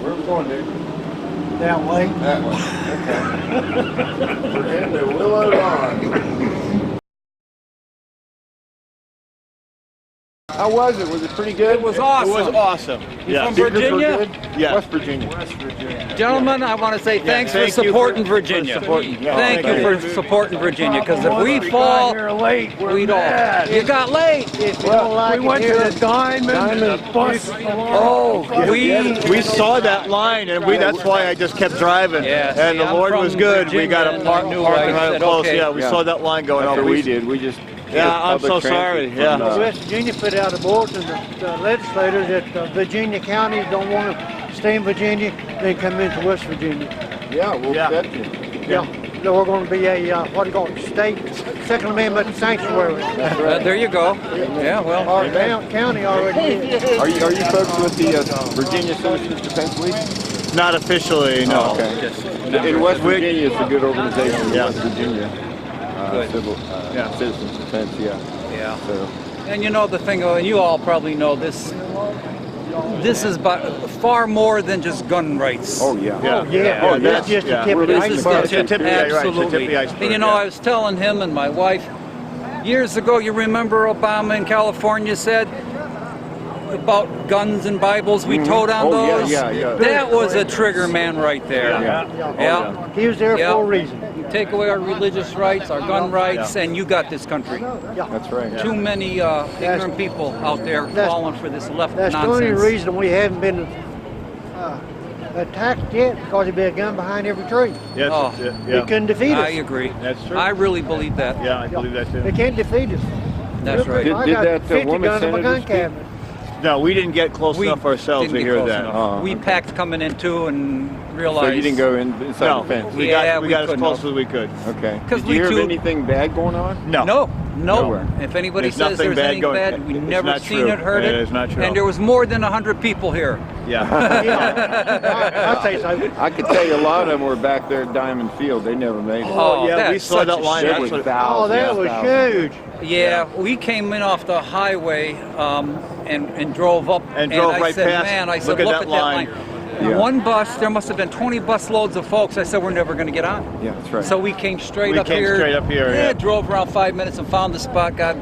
Where are we going, Nick? That way. That way. Okay. We're heading to Willow Lawn. How was it? Was it pretty good? It was awesome. It was awesome. You from Virginia? Yeah. West Virginia. Gentlemen, I want to say thanks for supporting Virginia. Thank you for supporting Virginia, because if we fall, we don't. You got late. Well, we went to the Diamond. The bus. Oh, We saw that line, and that's why I just kept driving. Yeah, and the Lord was good. We got a parking right close. Yeah, we saw that line going over. We did. We just. Yeah, I'm so sorry. Yeah. West Virginia put out a bulletin to the legislators that Virginia counties don't want to stay in Virginia, then come into West Virginia. Yeah, we'll accept you. Yeah. So we're going to be a, what do you call it, state, Second Amendment sanctuary. That's right. there you go. Yeah, well. Our county already is. Are you folks with the Virginia Citizens Defense League? Not officially, no. Oh, okay. In West Virginia, it's a good organization. Yeah. West Virginia. Good. Citizens Defense, yeah. Yeah. So. And you know the thing, and you all probably know this. This is far more than just gun rights. Oh yeah. Oh, that's just the tip of the This is iceberg. the tip, absolutely. iceberg, And you know, I was telling him and my wife years ago. You remember Obama in California said about guns and Bibles we towed on those. Yeah. That was a trigger man right there. Yeah. He was there for a reason. You take away our religious rights, our gun rights, and you got this country. That's right. Too many ignorant people out there falling for this left That's nonsense. the only reason we haven't been attacked yet, because there'd be a gun behind every tree. Yes, Oh. that's it. They Yeah. couldn't defeat us. I agree. That's true. I really believe that. Yeah, I believe that They too. can't defeat us. That's right. I Did got that 50 woman guns in my senator gun speak? cabinet. No, we didn't get close enough ourselves to didn't get hear close that. enough. We packed coming in too and realized. So you didn't go inside No, the fence? we Yeah, got we as couldn't close have. as we could. Okay. 'Cause Did we you hear of too- anything bad going on? No. No. Nowhere. If anybody There's says nothing there's bad anything going- bad, we've it's never not seen true. it, heard it. It is not true. And there was more than 100 people here. Yeah. I'll say so. I could tell you a lot of them were back there at Diamond Field. They never made it. Oh, yeah, we that's saw such that a line. There That's was what- thousands. Oh, that was thousands. huge. Yeah, we came in off the highway and drove up. And drove I right said, past. Man, I said, Look at look that at that line. line. Yeah. One bus, there must have been 20 bus loads of folks. I said, we're never going to get on. Yeah, that's right. So we came straight We up came here. straight up here, yeah. Drove around 5 minutes and found the spot. God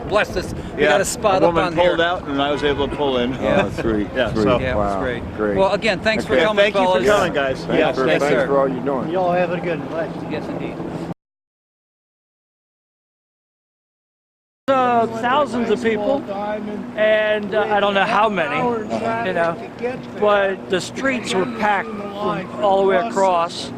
bless us. We got a spot a up woman on pulled here. out, and I was able to pull in. Oh, sweet. Yeah, sweet. so- Yeah, it was Wow. great. Well, again, thanks for Okay. coming, Thank you for fellas. coming, guys. Thanks, Yes, thanks sir. for all you're doing. Y'all have a good one. Yes, indeed. Thousands of people, and I don't know how many, but the streets were packed all the way across,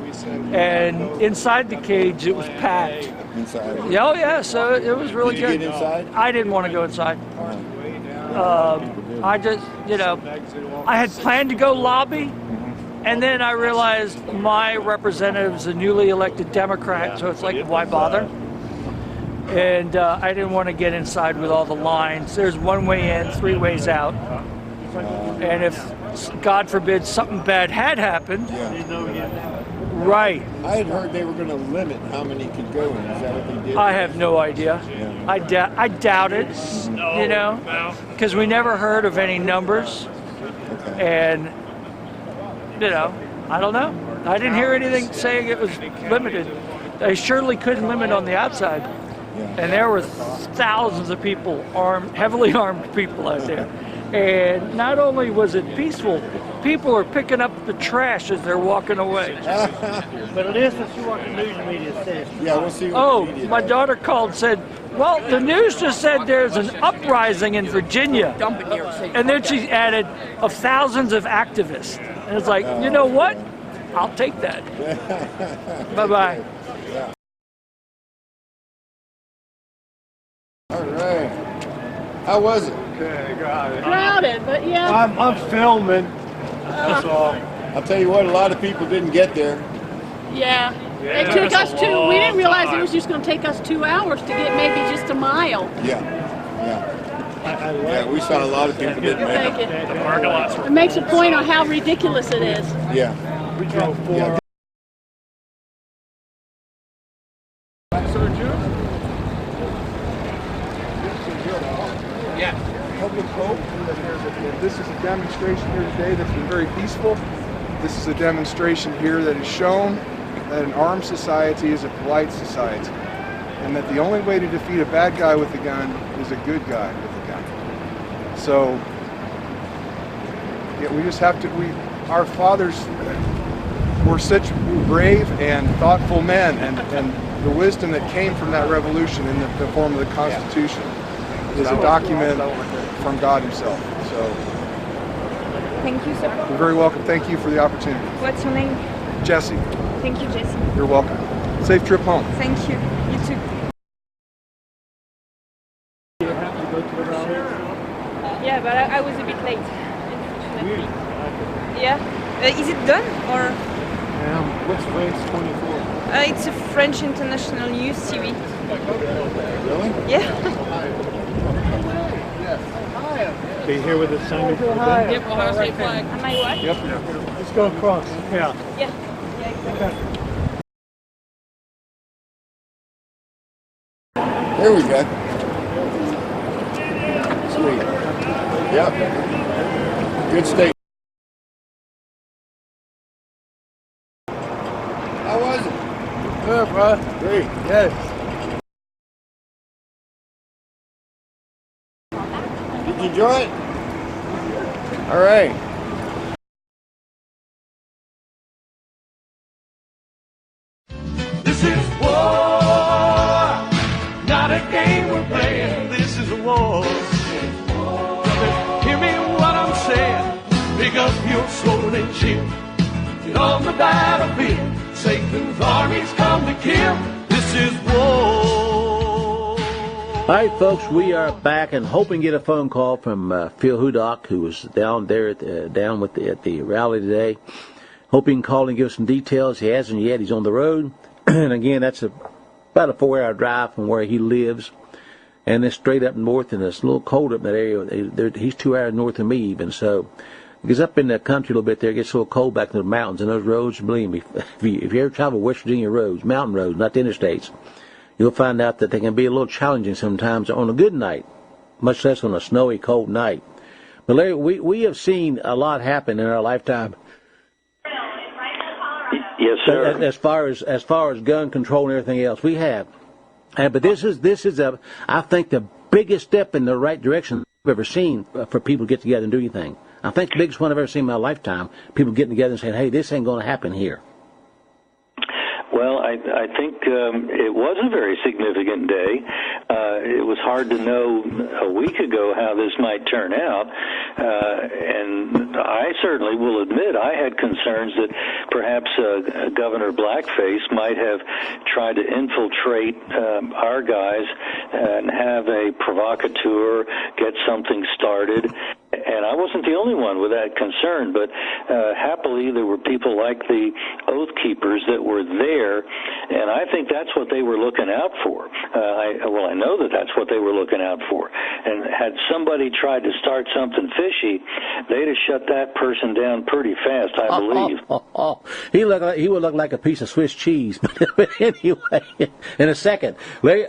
and inside the cage it was packed. Inside. Yeah, oh yeah, so it was really Did you good. get inside? I didn't want to go inside. I just, I had planned to go lobby, and then I realized my representative's a newly elected Democrat, so it's like, why bother? And I didn't want to get inside with all the lines. There's one way in, 3 ways out. And if, God forbid, something bad had happened, right, I had heard they were going to limit how many could go in. Is that what they did? I have no idea. Yeah. I doubt it, because we never heard of any numbers. Okay. And, I don't know. I didn't hear anything saying it was limited. They surely couldn't limit on the outside. And there were thousands of people, heavily armed people out there. And not only was it peaceful, people are picking up the trash as they're walking away. But listen to what the news media says. Yeah, we'll see. What Oh, the media my does. daughter called and said, well, the news just said there's an uprising in Virginia. And then she added of thousands of activists. And it's like, you know what? I'll take that. Bye-bye. All right. How was it? Crowded, but yeah. I'm filming. That's all. I'll tell you what, a lot of people didn't get there. Yeah. It took us we didn't realize it was just going to take us 2 hours to get maybe just a mile. Yeah. Yeah, we saw a lot of people didn't make Take it. it. It makes a point on how ridiculous it is. Yeah. We drove 4 Yeah. Public hope that this is a demonstration here today that's been very peaceful. this is a demonstration here that has shown that an armed society is a polite society, and that the only way to defeat a bad guy with a gun is a good guy with a gun. So, yeah, we just have to, our fathers were such brave and thoughtful men, and the wisdom that came from that revolution in the form of the Constitution is a document from God himself. So, thank you, sir. you're very welcome. Thank you for the opportunity. What's your name? Jesse. Thank you, Jesse. You're welcome. Safe trip home. Thank you. You too. Yeah, but I was a bit late, unfortunately. Yeah. Is it done or? What's France 24? It's a French international news TV. Really? Yeah. Are you here with us, Simon? Yep, Ohio State flag. Am I what? Yep. Let's go across. Yeah. Yeah. Yeah, exactly. There we go. Sweet. Yep. Good state. How was it? Good, bro. Great. Yes. Did you enjoy it? All right. This is war, not a game we're playing. This is a war. Hear me what I'm saying. Pick up your sword and shield. Get on the battlefield. Satan's armies come to kill. This is war. All right, folks, we are back and hoping to get a phone call from Phil Hudock, who was down there at the rally today. Hoping he can call and give us some details. He hasn't yet. He's on the road. And again, that's about a 4-hour drive from where he lives. And it's straight up north, and it's a little cold up in that area. He's 2 hours north of me even. So it gets up in the country a little bit there. It gets a little cold back in the mountains. And those roads, believe me, if you ever travel West Virginia roads, mountain roads, not the interstates, you'll find out that they can be a little challenging sometimes on a good night, much less on a snowy, cold night. But Larry, we have seen a lot happen in our lifetime. Yes, sir. As far as gun control and everything else, we have. But this is I think the biggest step in the right direction I've ever seen for people to get together and do anything. I think the biggest one I've ever seen in my lifetime. People getting together and saying, "Hey, this ain't going to happen here." Well, I think it was a very significant day. It was hard to know a week ago how this might turn out, and I certainly will admit I had concerns that perhaps Governor Blackface might have tried to infiltrate our guys and have a provocateur, get something started. And I wasn't the only one with that concern, but happily there were people like the Oath Keepers that were there, and I think that's what they were looking out for. I know that that's what they were looking out for. And had somebody tried to start something fishy, they'd have shut that person down pretty fast, I believe. He would look like a piece of Swiss cheese. But anyway, in a second, Larry,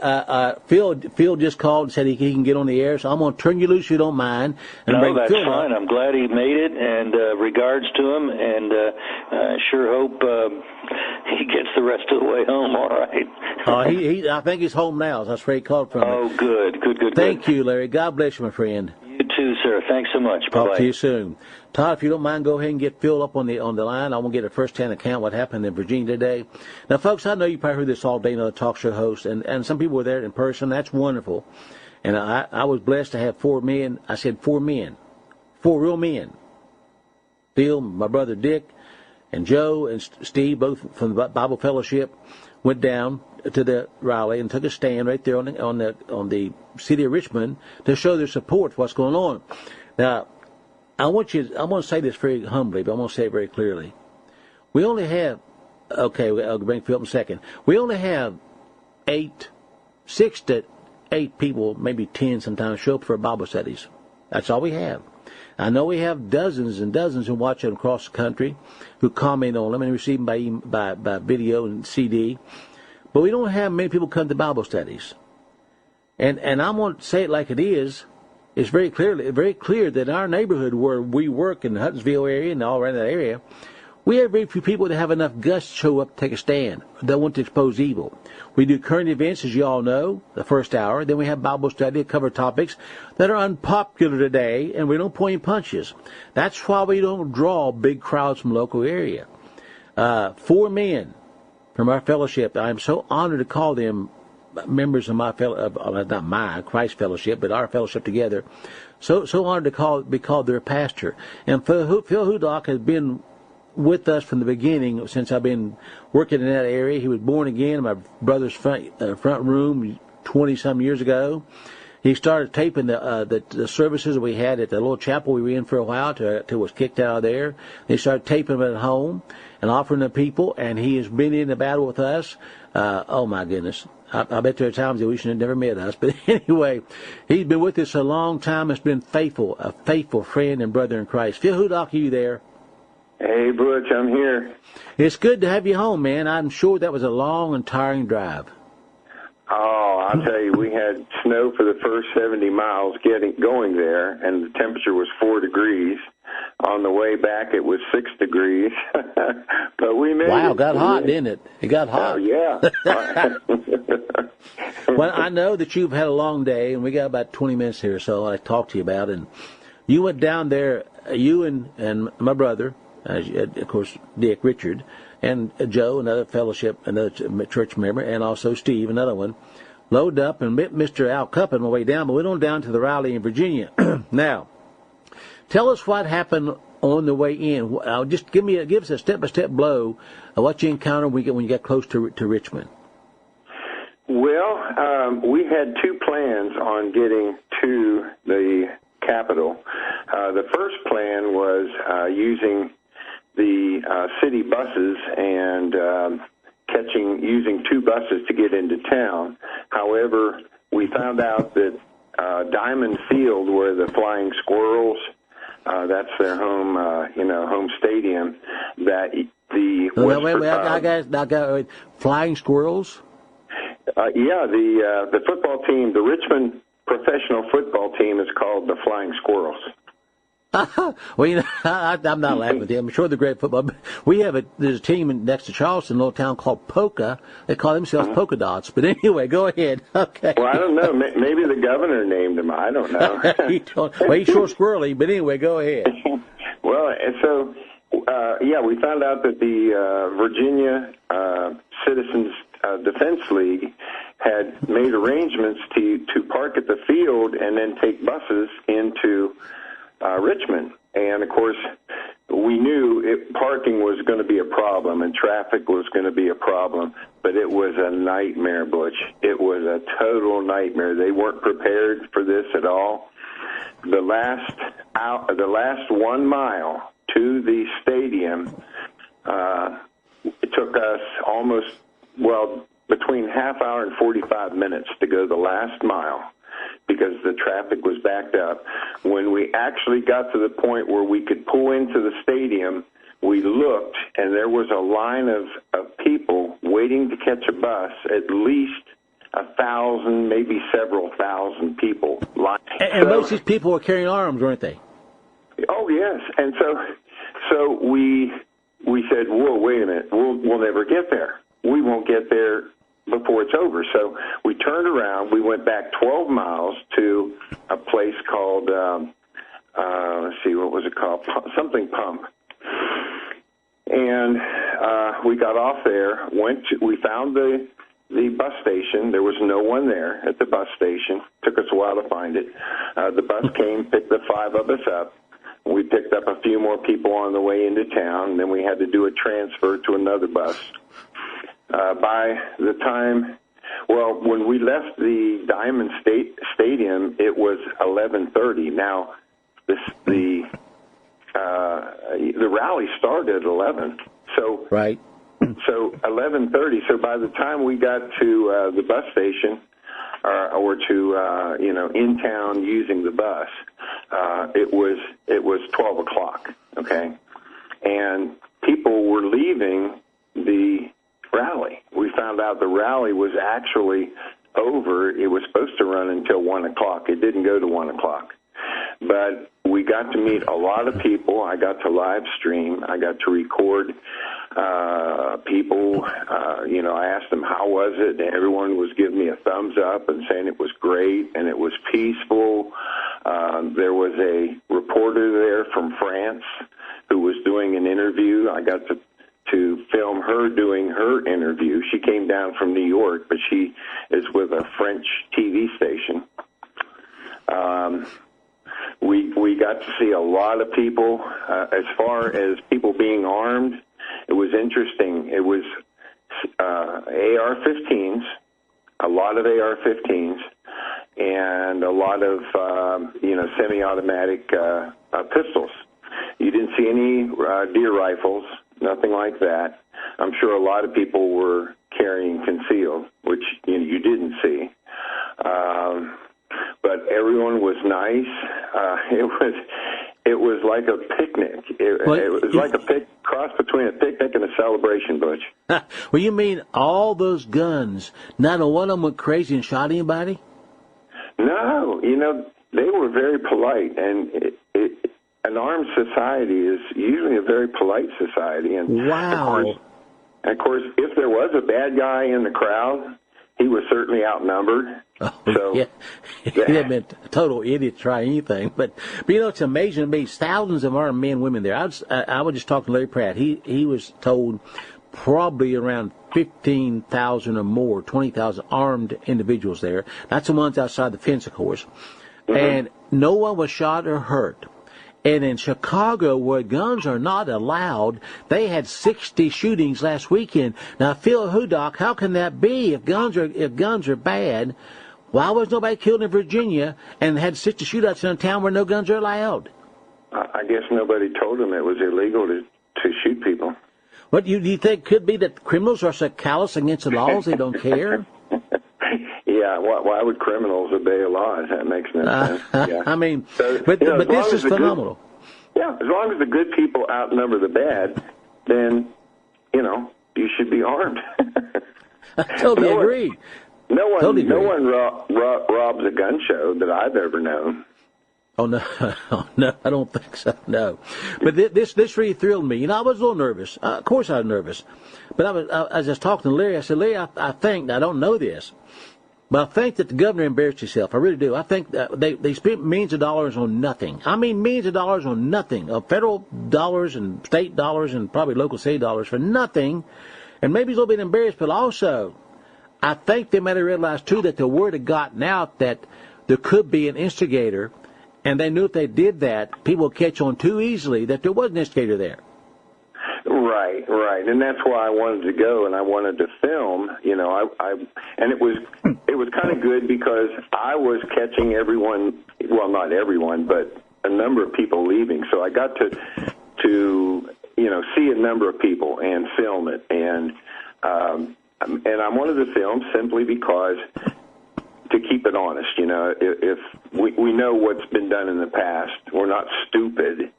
Phil just called and said he can get on the air, so I'm going to turn you loose if you don't mind. No, that's fine. I'm glad he made it, and regards to him, and I sure hope he gets the rest of the way home all right. I think he's home now. That's where he called from. Oh, good. Thank you, Larry. God bless you, my friend. You too, sir. Thanks so much. Bye-bye. Talk to you soon. Todd, if you don't mind, go ahead and get Phil up on the line. I want to get a first-hand account what happened in Virginia today. Now, folks, I know you probably heard this all day, another talk show host, and some people were there in person. That's wonderful. And I was blessed to have 4 men. I said 4 men. 4 real men. Phil, my brother Dick, and Joe and Steve, both from the Bible Fellowship, went down to the rally and took a stand right there on the city of Richmond to show their support for what's going on. Now, I'm going to say this very humbly, but I'm going to say it very clearly. We only have, I'll bring Phil up in a second. We only have 6 to 8 people, maybe 10 sometimes, show up for Bible studies. That's all we have. I know we have dozens and dozens who watch them across the country, who comment on them and receive them by video and CD, but we don't have many people come to Bible studies. And I'm going to say it like it is. It's very clear that in our neighborhood where we work in the Huntsville area and all around that area, We have very few people that have enough guts to show up to take a stand, that want to expose evil. We do current events, as you all know, the first hour. Then we have Bible study to cover topics that are unpopular today, and we don't point punches. That's why we don't draw big crowds from the local area. 4 men from our fellowship, I'm so honored to call them members of my not my Christ fellowship, but our fellowship together. So honored to be called their pastor. And Phil Hudock has been with us from the beginning since I've been working in that area. He was born again in my brother's front room 20-some years ago. He started taping the services we had at the little chapel we were in for a while till was kicked out of there. They started taping them at home and offering them to people, and he has been in the battle with us. Oh my goodness. I bet there are times that we should have never met us. But anyway, he's been with us a long time. Has been a faithful friend and brother in Christ. Phil Hudock, are you there? Hey, Butch, I'm here. It's good to have you home, man. I'm sure that was a long and tiring drive. Oh, I'll tell you, we had snow for the first 70 miles going there, and the temperature was 4 degrees. On the way back, it was 6 degrees. But we made it. Wow, got hot, didn't it? It got hot. Oh, yeah. Well, I know that you've had a long day, and we got about 20 minutes here, so I talked to you about it. And you went down there, you and my brother, of course, Dick Richard, and Joe, another fellowship, another church member, and also Steve, another one, loaded up and met Mr. Al Cupp on the way down, but we went down to the rally in Virginia. Now, tell us what happened on the way in. Just give us a step-by-step blow of what you encountered when you got close to Richmond. Well, we had two plans on getting to the Capitol. The first plan was using the city buses and using 2 buses to get into town. However, we found out that Diamond Field, where the Flying Squirrels, that's their home stadium, that wait, Flying Squirrels? Yeah, the football team, the Richmond professional football team, is called the Flying Squirrels. Well, I'm not laughing at them. I'm sure they're great football. There's a team next to Charleston, a little town called Polka. They call themselves Polka Dots. But anyway, go ahead. Okay. Well, I don't know. Maybe the governor named them. I don't know. He's sure squirrely. But anyway, go ahead. Well, and so, we found out that the Virginia Citizens Defense League had made arrangements to park at the field and then take buses into Richmond. And, of course, we knew parking was going to be a problem and traffic was going to be a problem, but it was a nightmare, Butch. It was a total nightmare. They weren't prepared for this at all. The last 1 mile to the stadium, it took us between half hour and 45 minutes to go the last mile, because the traffic was backed up. When we actually got to the point where we could pull into the stadium, we looked, and there was a line of people waiting to catch a bus, at least 1,000, maybe several thousand people. And most of these people were carrying arms, weren't they? Oh, yes. And so we said, whoa, wait a minute, we'll never get there. We won't get there before it's over. So we turned around. We went back 12 miles to a place called, let's see, what was it called? Something Pump. And we got off there. We found the bus station. There was no one there at the bus station. Took us a while to find it. The bus came, picked the 5 of us up. We picked up a few more people on the way into town. Then we had to do a transfer to another bus. By the time, when we left the Diamond Stadium, it was 11:30. Now, the rally started at 11. So right. So 11:30. So by the time we got to the bus station, or to in town using the bus, it was 12 o'clock. Okay, and people were leaving the rally. We found out the rally was actually over. It was supposed to run until 1 o'clock. It didn't go to 1 o'clock. but we got to meet a lot of people. I got to live stream. I got to record people. I asked them, how was it? And everyone was giving me a thumbs up and saying it was great and it was peaceful. There was a reporter there from France who was doing an interview. I got to film her doing her interview. She came down from New York, but she is with a French TV station. We got to see a lot of people. As far as people being armed, it was interesting. It was AR-15s, a lot of AR-15s, and a lot of semi-automatic pistols. You didn't see any deer rifles, nothing like that. I'm sure a lot of people were carrying concealed, which you didn't see. But everyone was nice. It was like a picnic. It was like a cross between a picnic and a celebration, Butch. Well, you mean all those guns, not a one of them went crazy and shot anybody? No, they were very polite, and an armed society is usually a very polite society. And wow. Of course, if there was a bad guy in the crowd, he was certainly outnumbered. Oh, so, yeah. He'd have been a total idiot to try anything. But it's amazing to me. Thousands of armed men and women there. I was just talking to Larry Pratt. He was told probably around 15,000 or more, 20,000 armed individuals there. That's the ones outside the fence, of course. Mm-hmm. And no one was shot or hurt. And in Chicago, where guns are not allowed, they had 60 shootings last weekend. Now, Phil Hudock, how can that be? If guns are bad, why was nobody killed in Virginia and had 60 shootouts in a town where no guns are allowed? I guess nobody told them it was illegal to shoot people. What do you think could be that criminals are so callous against the laws they don't care? Yeah, why would criminals obey a law? That makes no sense. Yeah. I mean, but this is phenomenal. As long as the good people outnumber the bad, then, you should be armed. I totally agree. No one robs a gun show that I've ever known. Oh, no, I don't think so, no. But this really thrilled me. I was a little nervous. Of course I was nervous. But I was talking to Larry. I said, Larry, I think, I don't know this, but I think that the governor embarrassed himself. I really do. I think that they spent millions of dollars on nothing. I mean millions of dollars on nothing, of federal dollars and state dollars and probably local city dollars for nothing. And maybe he's a little bit embarrassed, but also I think they might have realized, too, that the word had gotten out that there could be an instigator, and they knew if they did that, people would catch on too easily that there was an instigator there. Right, and that's why I wanted to go, and I wanted to film. And it was kind of good because I was catching everyone. Well, not everyone, but a number of people leaving. So I got to see a number of people and film it, and I wanted to film simply because to keep it honest. If we know what's been done in the past, we're not stupid.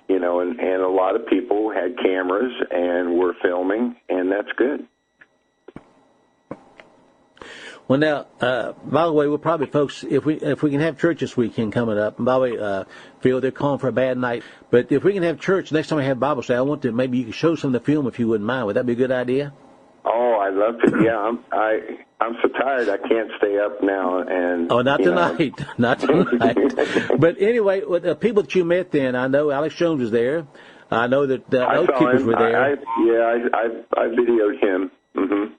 And a lot of people had cameras and were filming, and that's good. Well, now, by the way, we'll probably, folks, if we can have church this weekend coming up, and by the way, Phil, they're calling for a bad night, but if we can have church next time we have Bible study, I want to, maybe you can show some of the film if you wouldn't mind. Would that be a good idea? Oh, I'd love to. Yeah, I'm so tired I can't stay up now. And not tonight, not tonight. But anyway, with the people that you met, then I know Alex Jones was there. I know that the Oath Keepers were there. I videoed him. Mm-hmm.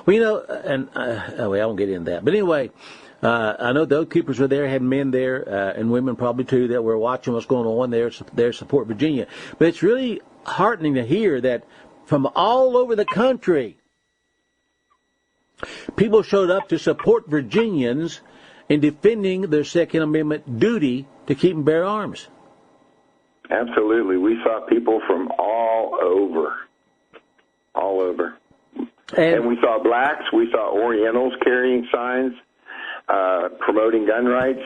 Well, and I won't get into that. But anyway, I know the Oath Keepers were there, had men there, and women probably too, that were watching what's going on there to support Virginia. But it's really heartening to hear that from all over the country, people showed up to support Virginians in defending their Second Amendment duty to keep and bear arms. Absolutely. We saw people from all over. And we saw blacks, we saw Orientals carrying signs, promoting gun rights,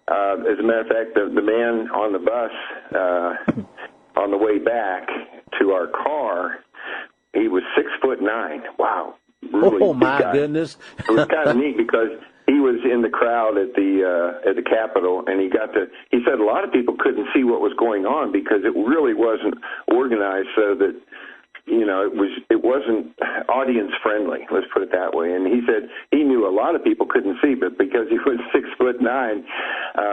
As a matter of fact, the man on the bus, on the way back to our car, he was 6'9". Wow. Really my goodness. It was kind of neat because he was in the crowd at the Capitol, and he said a lot of people couldn't see what was going on because it really wasn't organized so that, it wasn't audience friendly, let's put it that way. And he said he knew a lot of people couldn't see, but because he was 6'9",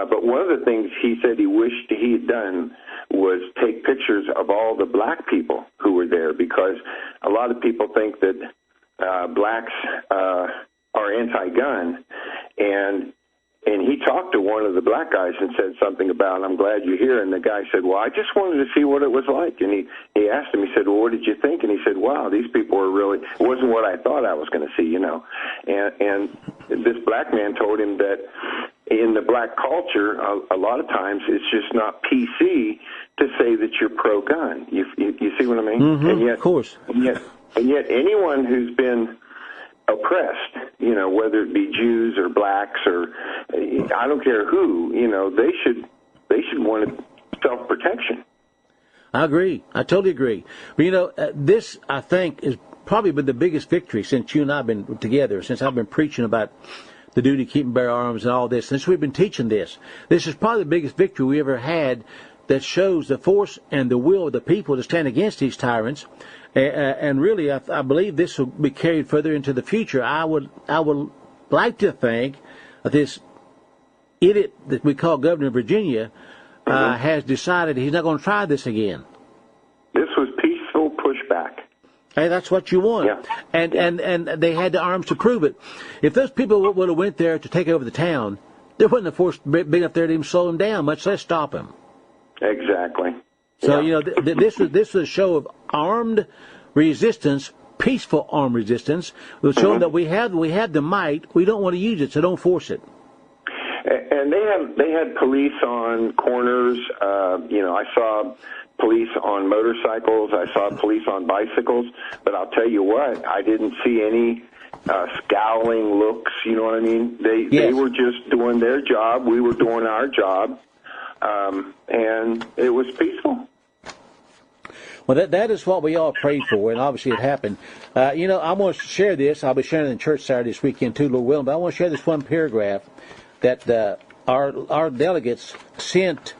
but one of the things he said he wished he had done was take pictures of all the black people who were there, because a lot of people think that blacks are anti-gun, and he talked to one of the black guys and said something about, I'm glad you're here. And the guy said, well, I just wanted to see what it was like. And he asked him, he said, well, what did you think? And he said, wow, these people are really, it wasn't what I thought I was going to see, And this black man told him that in the black culture, a lot of times it's just not PC to say that you're pro-gun. You see what I mean? Mm-hmm, and yet, of course. And yet anyone who's been oppressed, whether it be Jews or blacks or I don't care who, they should want self-protection. I agree. I totally agree. But this I think is probably been the biggest victory since you and I have been together, since I've been preaching about the duty of keeping bear arms and all this. Since we've been teaching this, this is probably the biggest victory we ever had that shows the force and the will of the people to stand against these tyrants. And really, I believe this will be carried further into the future. I would like to think that this idiot that we call Governor of Virginia has decided he's not going to try this again. This was peaceful pushback. Hey, that's what you want. Yeah. And they had the arms to prove it. If those people would have went there to take over the town, there wasn't a force big enough there to even slow him down, much less stop him. Exactly. So, this was a show of armed resistance, peaceful armed resistance. It was showing that we have the might. We don't want to use it, so don't force it. And they had police on corners. I saw police on motorcycles. I saw police on bicycles. But I'll tell you what, I didn't see any scowling looks. You know what I mean? They were just doing their job. We were doing our job. And it was peaceful. Well, that is what we all prayed for, and obviously it happened. I want to share this. I'll be sharing it in church Saturday this weekend too, Lord willing. But I want to share this one paragraph that our delegates sent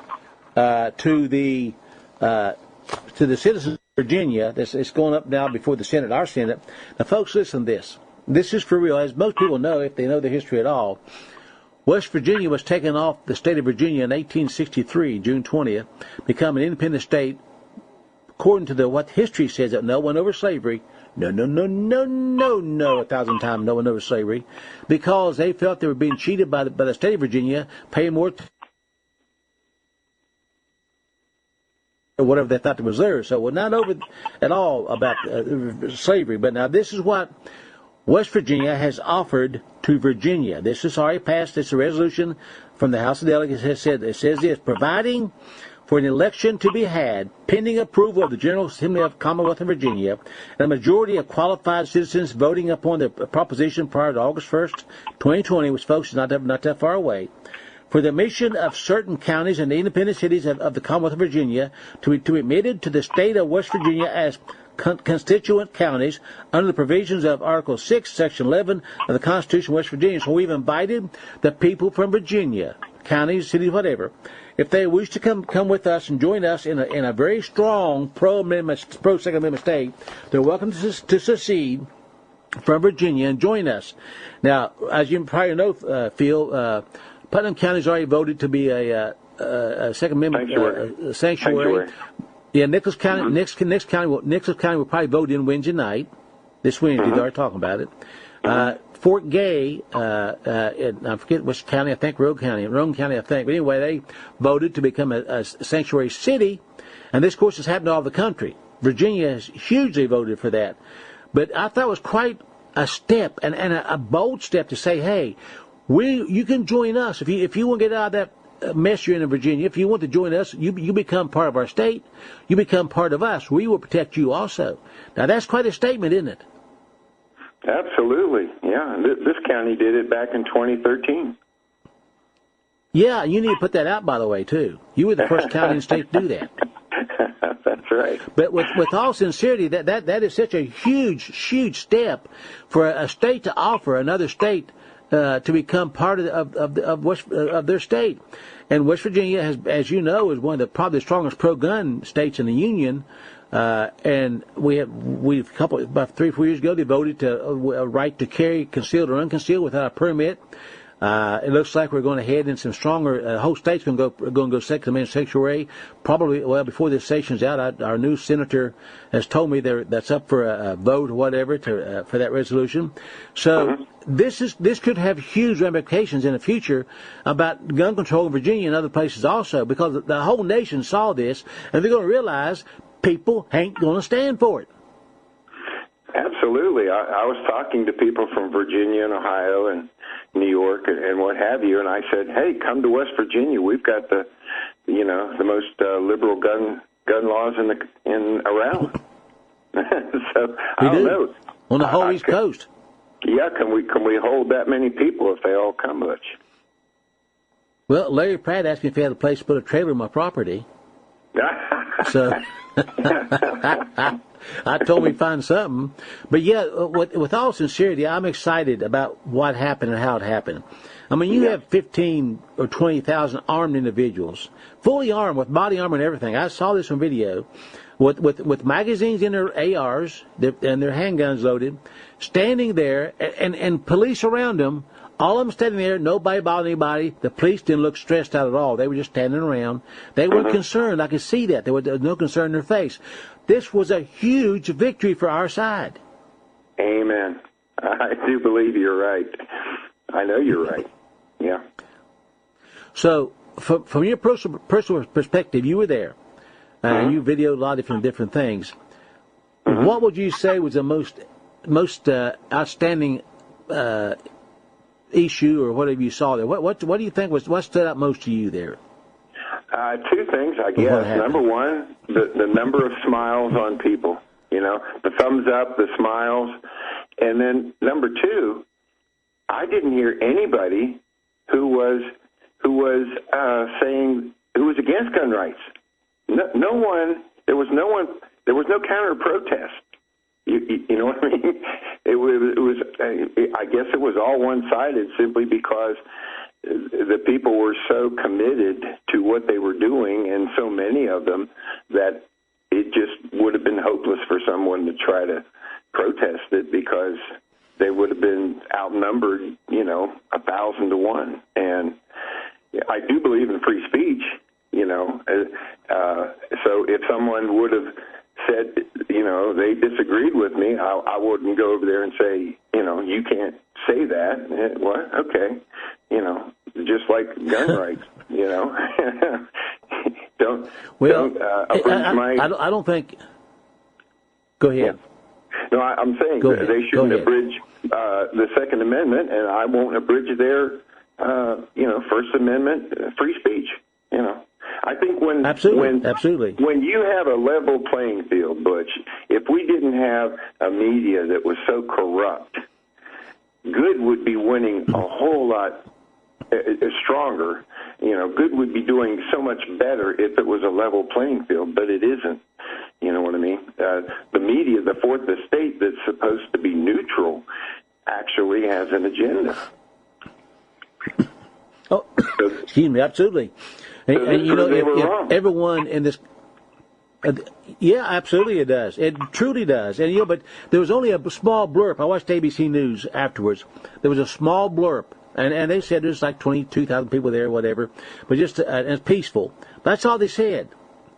to the citizens of Virginia. It's going up now before the Senate, our Senate. Now, folks, listen to this. This is for real. As most people know, if they know the history at all, West Virginia was taken off the state of Virginia in 1863, June 20th, become an independent state. According to what history says, that no one over slavery, no, 1,000 times no one over slavery, because they felt they were being cheated by the state of Virginia, paying more or whatever they thought was theirs. So we're not over at all about slavery. But now this is what West Virginia has offered to Virginia. This is already passed. It's a resolution from the House of Delegates. It says this: providing for an election to be had pending approval of the General Assembly of Commonwealth of Virginia, and a majority of qualified citizens voting upon the proposition prior to August 1st, 2020, which, folks, is not that far away, for the admission of certain counties and independent cities of the Commonwealth of Virginia to be admitted to the state of West Virginia as constituent counties under the provisions of Article 6, Section 11 of the Constitution of West Virginia. So we've invited the people from Virginia, counties, cities, whatever, if they wish to come with us and join us in a very strong pro-Second Amendment state, they're welcome to secede from Virginia and join us. Now, as you probably know, Phil, Putnam County's already voted to be a Second Amendment sanctuary. Yeah, Nicholas County will probably vote in Wednesday night. This Wednesday, they're already talking about it. Fort Gay, I forget which county, I think Roane County, I think. But anyway, they voted to become a sanctuary city, and this, of course, has happened all over the country. Virginia has hugely voted for that. But I thought it was quite a step, and a bold step to say, hey, you can join us. If you want to get out of that mess you're in Virginia, if you want to join us, you become part of our state. You become part of us. We will protect you also. Now, that's quite a statement, isn't it? Absolutely, yeah. This county did it back in 2013. Yeah, you need to put that out, by the way, too. You were the first county in the state to do that. That's right. But with all sincerity, that is such a huge step for a state to offer another state to become part of their state. And West Virginia, as you know, is one of probably the strongest pro-gun states in the union. And about 3 or 4 years ago, they voted to a right to carry concealed or unconcealed without a permit. It looks like we're going to head in some stronger. The whole state's going to go Second Amendment sanctuary. Probably, before this session's out, our new senator has told me that's up for a vote or whatever for that resolution. So this could have huge ramifications in the future about gun control in Virginia and other places also, because the whole nation saw this, and they're going to realize people ain't going to stand for it. Absolutely. I was talking to people from Virginia and Ohio and New York and what have you, and I said, "Hey, come to West Virginia. We've got the most liberal gun laws around." So I don't know. On the whole East Coast. Yeah, can we hold that many people if they all come, Butch? Well, Larry Pratt asked me if he had a place to put a trailer on my property. So I told him he'd find something. But yeah, with all sincerity, I'm excited about what happened and how it happened. I mean, you have 15 or 20,000 armed individuals, fully armed with body armor and everything. I saw this on video, with magazines in their ARs and their handguns loaded, standing there, and police around them. All of them standing there, nobody bothered anybody. The police didn't look stressed out at all. They were just standing around. They weren't concerned. I could see that. There was no concern in their face. This was a huge victory for our side. Amen. I do believe you're right. I know you're right. Yeah. So, from your personal perspective, you were there, and you videoed a lot of different things. What would you say was the most outstanding issue or whatever you saw there? What do you think what stood out most to you there? Two things, I guess. Number one, the number of smiles on people. The thumbs up, the smiles, and then number two, I didn't hear anybody who was against gun rights. No one. There was no one. There was no counter protest. You know what I mean? It was. I guess it was all one-sided, simply because the people were so committed to what they were doing, and so many of them, that it just would have been hopeless for someone to try to protest it, because they would have been outnumbered, 1,000 to 1. And I do believe in free speech, so if someone would have said, they disagreed with me, I wouldn't go over there and say, you can't say that. What? Okay. Just like gun rights, don't abridge my... I don't think... Go ahead. Yeah. No, I'm saying they shouldn't abridge the Second Amendment, and I won't abridge their, First Amendment free speech, I think when you have a level playing field, Butch, if we didn't have a media that was so corrupt, good would be winning a whole lot stronger. Good would be doing so much better if it was a level playing field, but it isn't. You know what I mean? The media, the fourth estate that's supposed to be neutral, actually has an agenda. Oh, excuse me, absolutely. And if everyone in this, yeah, absolutely it does. It truly does. And but there was only a small blurb. I watched ABC News afterwards. There was a small blurb, and they said there's like 22,000 people there, whatever. But just and it's peaceful. That's all they said.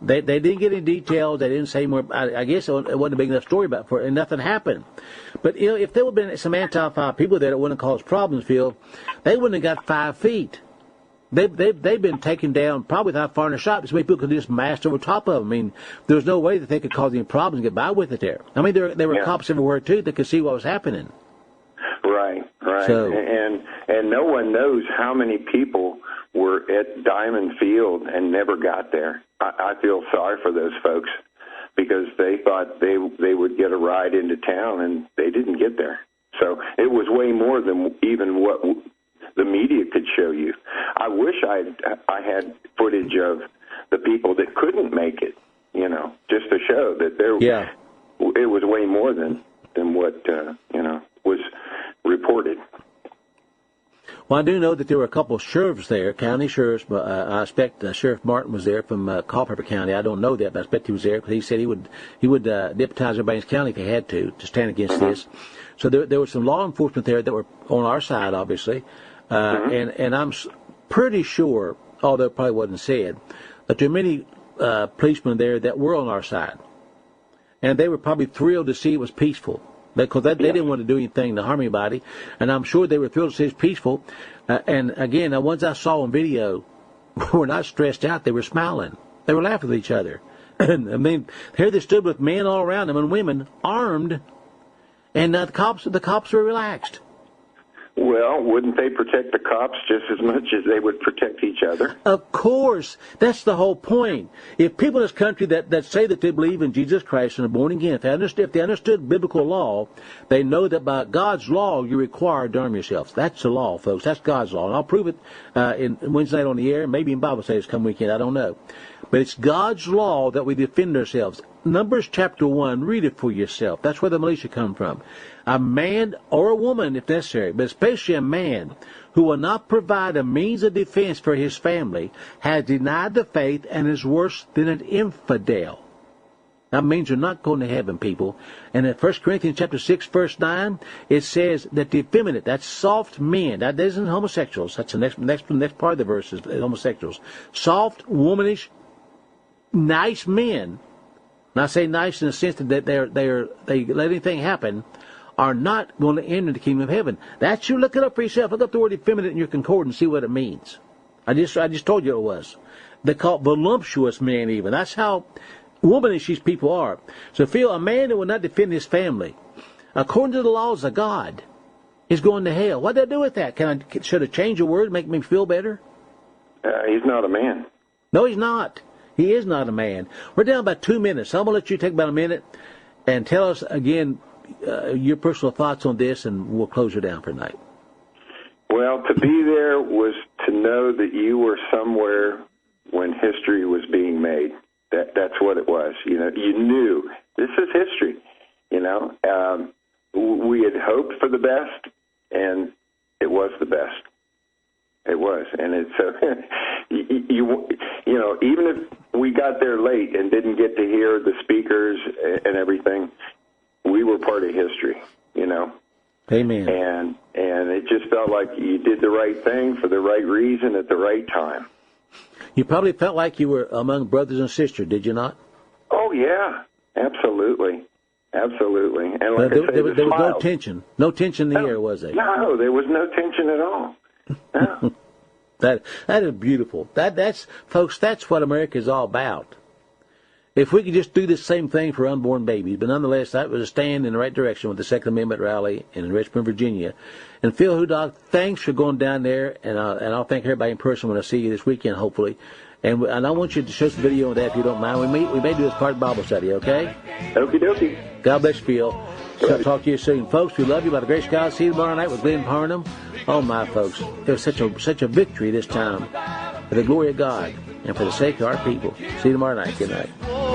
They didn't get any details. They didn't say more. I guess it wasn't a big enough story about it, and nothing happened. But if there would have been some Antifa people there that wouldn't have caused problems, Phil, they wouldn't have got 5 feet. They've been taken down probably without firing a shot. So many people could just mash over top of them. I mean, there was no way that they could cause any problems and get by with it there. I mean, there were cops everywhere too that could see what was happening. Right. So, and no one knows how many people were at Diamond Field and never got there. I feel sorry for those folks, because they thought they would get a ride into town, and they didn't get there. So it was way more than even what the media could show you. I wish I had footage of the people that couldn't make it, just to show that it was way more than what was reported. Well, I do know that there were a couple of sheriffs there, county sheriffs. But I expect Sheriff Martin was there from Culpeper County. I don't know that, but I expect he was there because he said he would deputize everybody in his county if he had to stand against this. So there was some law enforcement there that were on our side, obviously, and I'm pretty sure, although it probably wasn't said, that there are many policemen there that were on our side, and they were probably thrilled to see it was peaceful. Because they didn't want to do anything to harm anybody, and I'm sure they were thrilled to see it's peaceful. And again, the ones I saw on video were not stressed out; they were smiling, they were laughing with each other. I mean, here they stood with men all around them and women armed, and the cops were relaxed. Well, wouldn't they protect the cops just as much as they would protect each other? Of course. That's the whole point. If people in this country that say that they believe in Jesus Christ and are born again, if they understood biblical law, they know that by God's law you're required to arm yourselves. That's the law, folks. That's God's law. And I'll prove it in Wednesday night on the air, maybe in Bible studies come weekend. I don't know. But it's God's law that we defend ourselves. Numbers chapter 1, read it for yourself. That's where the militia come from. A man or a woman, if necessary, but especially a man who will not provide a means of defense for his family has denied the faith and is worse than an infidel. That means you're not going to heaven, people. And in 1 Corinthians chapter 6, verse 9, it says that the effeminate, that's soft men, that isn't homosexuals. That's the next part of the verse is homosexuals. Soft, womanish, nice men. And I say nice in the sense that they let anything happen, are not going to enter the kingdom of heaven. That you look it up for yourself. Look up the word effeminate in your concordance and see what it means. I just told you it was. They call it voluptuous men even. That's how womanish these people are. So Phil, a man who will not defend his family, according to the laws of God, is going to hell. What do I do with that? Should I change a word and make me feel better? He's not a man. No, he's not. He is not a man. We're down about 2 minutes. So I'm going to let you take about a minute and tell us again your personal thoughts on this, and we'll close her down for tonight. Well, to be there was to know that you were somewhere when history was being made. That's what it was. You know, you knew this is history. You know, we had hoped for the best, and it was the best. It was, and it's you know, even if we got there late and didn't get to hear the speakers and everything, we were part of history, you know. Amen. And it just felt like you did the right thing for the right reason at the right time. You probably felt like you were among brothers and sisters, did you not? Oh yeah, absolutely, absolutely. And like there was no tension, in the air, was there? No, there was no tension at all. No. That is beautiful. That's folks. That's what America is all about. If we could just do the same thing for unborn babies, but nonetheless, that was a stand in the right direction with the Second Amendment rally in Richmond, Virginia. And Phil Hudock, thanks for going down there, and I'll thank everybody in person when I see you this weekend, hopefully. And I want you to show some video of that if you don't mind. We may do this part of Bible study, okay? Okie dokie. God bless you, Phil. So I'll talk to you soon. Folks, we love you by the grace of God. See you tomorrow night with Glenn Parnham. Oh, my folks. It was such a victory this time for the glory of God and for the sake of our people. See you tomorrow night. Good night.